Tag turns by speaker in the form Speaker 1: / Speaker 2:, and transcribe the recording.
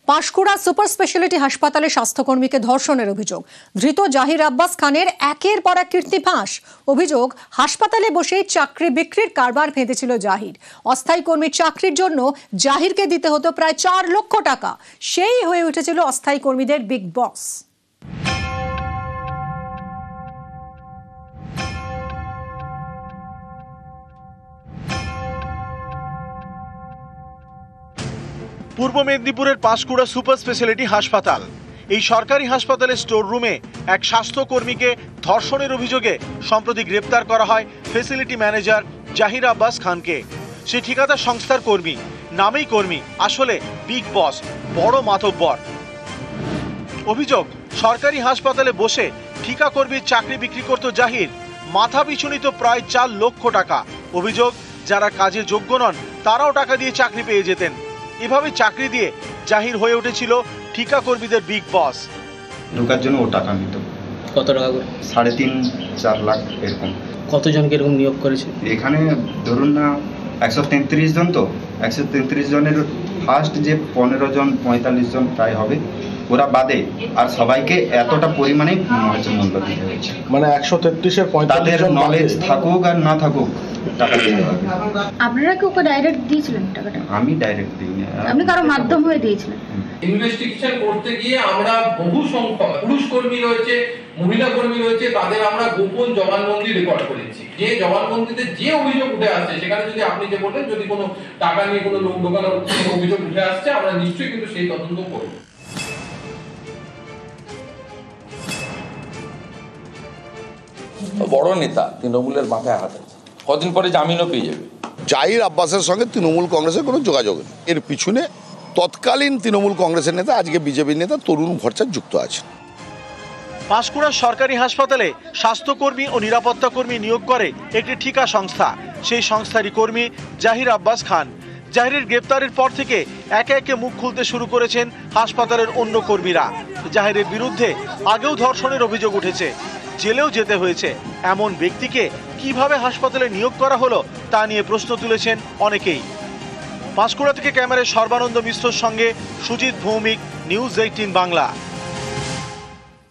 Speaker 1: Panskura super speciality হাসপাতালে স্বাস্থ্যকর্মীকে ধর্ষণের অভিযোগ। ধৃত জাহির আব্বাস খানের একের পর এক কীর্তি ফাঁস। অভিযোগ, হাসপাতালে বসেই চাকরি বিক্রির কারবার ফেঁদেছিল জাহির। অস্থায়ী কর্মীর চাকরির জন্য জাহিরকে দিতে হতো প্রায় 4 লক্ষ টাকা। সেই হয়ে উঠেছিল অস্থায়ী কর্মীদের বিগ বস।
Speaker 2: পূর্ব মেদিনীপুরের পাঁশকুড়া সুপার স্পেশালিটি হাসপাতাল। এই সরকারি হাসপাতালের স্টোর রুমে এক স্বাস্থ্যকর্মীকে ধর্ষণের অভিযোগে সম্প্রতি গ্রেপ্তার করা হয় ফ্যাসিলিটি ম্যানেজার জাহির আব্বাস খানকে। সে ঠিকাদার সংস্থার কর্মী, নামেই কর্মী, আসলে বিগ বস, বড় মাতব্বর। অভিযোগ, সরকারি হাসপাতালে বসে ঠিকা কর্মীর চাকরি বিক্রি করত জাহির। মাথা পিছু নিত প্রায় 4 লক্ষ টাকা। অভিযোগ, যারা কাজে যোগ্য নন তারাও টাকা দিয়ে চাকরি পেয়ে যেতেন। এভাবে চাকরি দিয়ে জাহির হয়ে উঠেছিল ঠিকা কর্মীদের বিগ বস।
Speaker 3: ঢোকার জন্য ও টাকা নিত।
Speaker 4: কত টাকা করে?
Speaker 3: 3.5-4 লাখ এরকম।
Speaker 4: কতজনকে এরকম নিয়োগ করেছে?
Speaker 3: এখানে ধরুন না 133 জন, তো 133 জনের ফার্স্ট যে 15 জন 45 জন প্রায় হবে, ওরা বাদে আর সবাইকে এতটা পরিমাণে মূল্য দিতে হয়েছে।
Speaker 5: মানে 133-এর 45 জন
Speaker 3: নলেজ থাকুক আর না থাকুক টাকা দিতে হবে।
Speaker 6: আপনারা কি ওকে ডাইরেক্ট দিয়েছিলেন টাকাটা?
Speaker 3: আমি ডাইরেক্ট দিইনি,
Speaker 6: আপনি কারো মাধ্যম হয়ে দিয়েছিলেন?
Speaker 7: ইনভেস্টিগেশন করতে গিয়ে আমরা বহু সংখ্যক পুরুষ কর্মী রয়েছে, মহিলা কর্মী রয়েছে, তাদের আমরা গোপন জবানবন্দি রেকর্ড করেছি। যে জবানবন্দিতে যে অভিযোগ উঠে আসছে, সেখানে যদি আপনি যে বললেন যদি কোনো টাকা নিয়ে কোনো লোক ঢোকানোর অভিযোগ উঠে আসছে, আমরা নিশ্চয়ই কিন্তু সেই তদন্ত করব।
Speaker 8: বড় নেতা, তৃণমূলের মাথায় হাত আছে, কদিন পরে জামিনও পেয়ে যাবে।
Speaker 9: জাহির আব্বাসের সঙ্গে তৃণমূল কংগ্রেসের কোনো যোগাযোগ নেই। এর পিছনে তৎকালীন তৃণমূল কংগ্রেসের নেতা, আজকে বিজেপির নেতা তরুণ ভট্টাচার্য যুক্ত আছে।
Speaker 2: পাঁশকুড়া সরকারি হাসপাতালে স্বাস্থ্যকর্মী ও নিরাপত্তা কর্মী নিয়োগ করে একটি ঠিকা সংস্থা। সেই সংস্থারই কর্মী জাহির আব্বাস খান। জাহিরের গ্রেপ্তারের পর থেকে একে একে মুখ খুলতে শুরু করেছেন হাসপাতালের অন্য কর্মীরা। জাহিরের বিরুদ্ধে আগেও ধর্ষণের অভিযোগ উঠেছে, জেলেও যেতে হয়েছে। এমন ব্যক্তিকে কিভাবে হাসপাতালে নিয়োগ করা হলো তা নিয়ে প্রশ্ন তুলেছেন অনেকেই। পাঁশকুড়া থেকে ক্যামেরায় সর্বানন্দ মিশ্রর সঙ্গে সুজিত ভৌমিক, নিউজ 18 বাংলা।